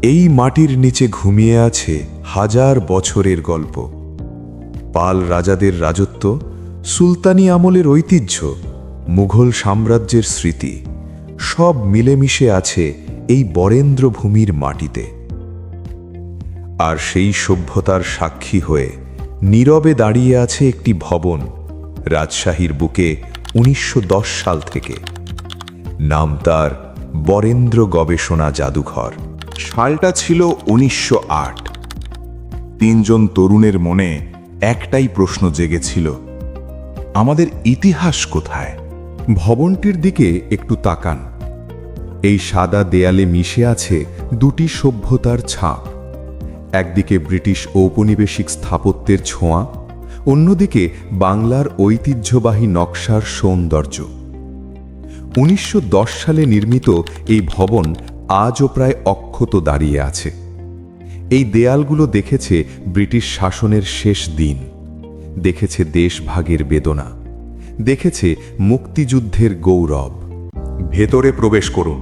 এই মাটির নিচে ঘুমিয়ে আছে হাজার বছরের গল্প। পাল রাজাদের রাজত্ব, সুলতানি আমলের ঐতিহ্য, মুঘল সাম্রাজ্যের স্মৃতি সব মিলেমিশে আছে এই বরেন্দ্র ভূমির মাটিতে। আর সেই সভ্যতার সাক্ষী হয়ে নীরবে দাঁড়িয়ে আছে একটি ভবন রাজশাহীর বুকে ১৯১০ সাল থেকে। নাম তার বরেন্দ্র গবেষণা জাদুঘর। সালটা ছিল ১৯০৮। তিনজন তরুণের মনে একটাই প্রশ্ন জেগেছিল, আমাদের ইতিহাস কোথায়? ভবনটির দিকে একটু তাকান। এই সাদা দেয়ালে মিশে আছে দুটি সভ্যতার ছাপ। একদিকে ব্রিটিশ ঔপনিবেশিক স্থাপত্যের ছোঁয়া, অন্যদিকে বাংলার ঐতিহ্যবাহী নকশার সৌন্দর্য। ১৯১০ সালে নির্মিত এই ভবন আজও প্রায় অক্ষত দাঁড়িয়ে আছে। এই দেয়ালগুলো দেখেছে ব্রিটিশ শাসনের শেষ দিন, দেখেছে দেশভাগের বেদনা, দেখেছে মুক্তিযুদ্ধের গৌরব। ভেতরে প্রবেশ করুন,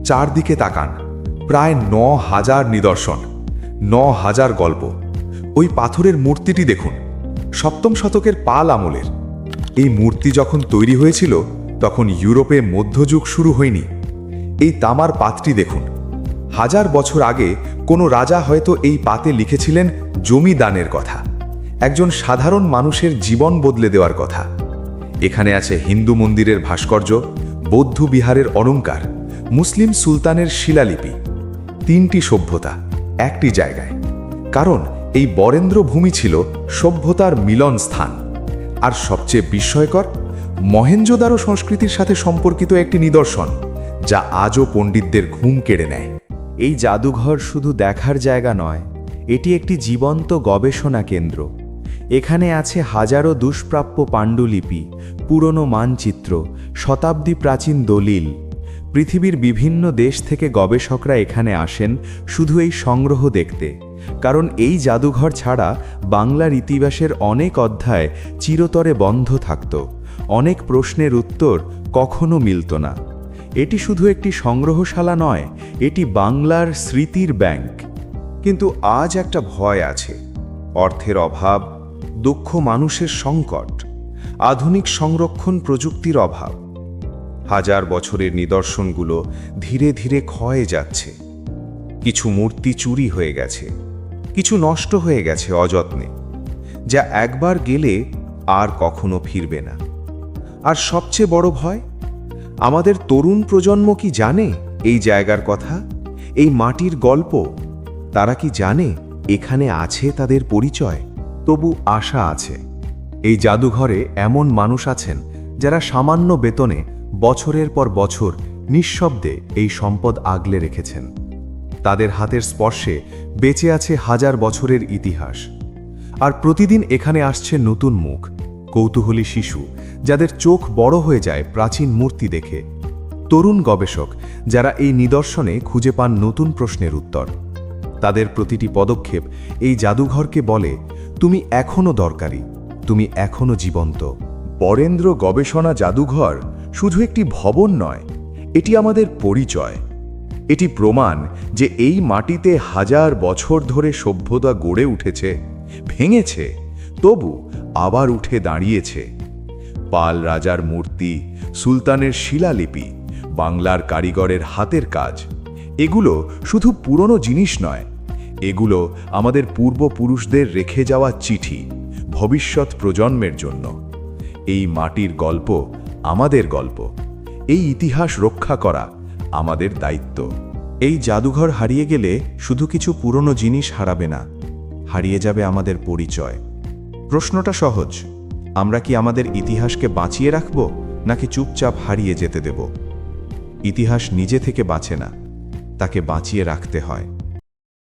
চারদিকে তাকান। প্রায় ৯,০০০ নিদর্শন, ৯,০০০ গল্প। ওই পাথরের মূর্তিটি দেখুন, সপ্তম শতকের পাল আমলের। এই মূর্তি যখন তৈরি হয়েছিল তখন ইউরোপে মধ্যযুগ শুরু হয়নি। এই তামার পাতটি দেখুন, ১০০০ বছর আগে কোনো রাজা হয়তো এই পাতে লিখেছিলেন জমি দানের কথা, একজন সাধারণ মানুষের জীবন বদলে দেওয়ার কথা। এখানে আছে হিন্দু মন্দিরের ভাস্কর্য, বৌদ্ধ বিহারের অলংকার, মুসলিম সুলতানের শিলালিপি। তিনটি সভ্যতা একটি জায়গায়, কারণ এই বরেন্দ্র ভূমি ছিল সভ্যতার মিলন স্থান। আর সবচেয়ে বিস্ময়কর, মহেঞ্জোদারো সংস্কৃতির সাথে সম্পর্কিত একটি নিদর্শন যা আজও পণ্ডিতদের ঘুম কেড়ে নেয়। এই জাদুঘর শুধু দেখার জায়গা নয়, এটি একটি জীবন্ত গবেষণা কেন্দ্র। এখানে আছে হাজারো দুষ্প্রাপ্য পাণ্ডুলিপি, পুরনো মানচিত্র, শতাব্দী প্রাচীন দলিল। পৃথিবীর বিভিন্ন দেশ থেকে গবেষকরা এখানে আসেন শুধু এই সংগ্রহ দেখতে, কারণ এই জাদুঘর ছাড়া বাংলার ইতিহাসের অনেক অধ্যায় চিরতরে বন্ধ থাকত, অনেক প্রশ্নের উত্তর কখনো মিলত না। এটি শুধু একটি সংগ্রহশালা নয়, এটি বাংলার স্মৃতির ব্যাংক। কিন্তু আজ একটা ভয় আছে, অর্থের অভাব, দক্ষ মানুষের সংকট, আধুনিক সংরক্ষণ প্রযুক্তির অভাব। ১০০০ বছরের নিদর্শনগুলো ধীরে ধীরে ক্ষয়ে যাচ্ছে। কিছু মূর্তি চুরি হয়ে গেছে, কিছু নষ্ট হয়ে গেছে অযত্নে, যা একবার গেলে আর কখনো ফিরবে না। আর সবচেয়ে বড় ভয়, আমাদের তরুণ প্রজন্ম কি জানে এই জায়গার কথা, এই মাটির গল্প? তারা কি জানে এখানে আছে তাদের পরিচয়? তবু আশা আছে। এই জাদুঘরে এমন মানুষ আছেন যারা সামান্য বেতনে বছরের পর বছর নিঃশব্দে এই সম্পদ আগলে রেখেছেন। তাদের হাতের স্পর্শে বেঁচে আছে ১০০০ বছরের ইতিহাস। আর প্রতিদিন এখানে আসছে নতুন মুখ, কৌতূহলী শিশু যাদের চোখ বড় হয়ে যায় প্রাচীন মূর্তি দেখে, তরুণ গবেষক যারা এই নিদর্শনে খুঁজে পান নতুন প্রশ্নের উত্তর। তাদের প্রতিটি পদক্ষেপ এই জাদুঘরকে বলে, তুমি এখনো দরকারি, তুমি এখনো জীবন্ত। বরেন্দ্র গবেষণা জাদুঘর শুধু একটি ভবন নয়, এটি আমাদের পরিচয়। এটি প্রমাণ যে এই মাটিতে ১০০০ বছর ধরে সভ্যতা গড়ে উঠেছে, ভেঙেছে, তবু আবার উঠে দাঁড়িয়েছে। পাল রাজার মূর্তি, সুলতানের শিলালিপি, বাংলার কারিগরের হাতের কাজ, এগুলো শুধু পুরনো জিনিস নয়, এগুলো আমাদের পূর্বপুরুষদের রেখে যাওয়া চিঠি, ভবিষ্যৎ প্রজন্মের জন্য। এই মাটির গল্প আমাদের গল্প, এই ইতিহাস রক্ষা করা আমাদের দায়িত্ব। এই জাদুঘর হারিয়ে গেলে শুধু কিছু পুরনো জিনিস হারাবে না, হারিয়ে যাবে আমাদের পরিচয়। প্রশ্নটা সহজ, আমরা কি আমাদের ইতিহাসকে বাঁচিয়ে রাখব নাকি চুপচাপ হারিয়ে যেতে দেব? ইতিহাস নিজে থেকে বাঁচে না, তাকে বাঁচিয়ে রাখতে হয়।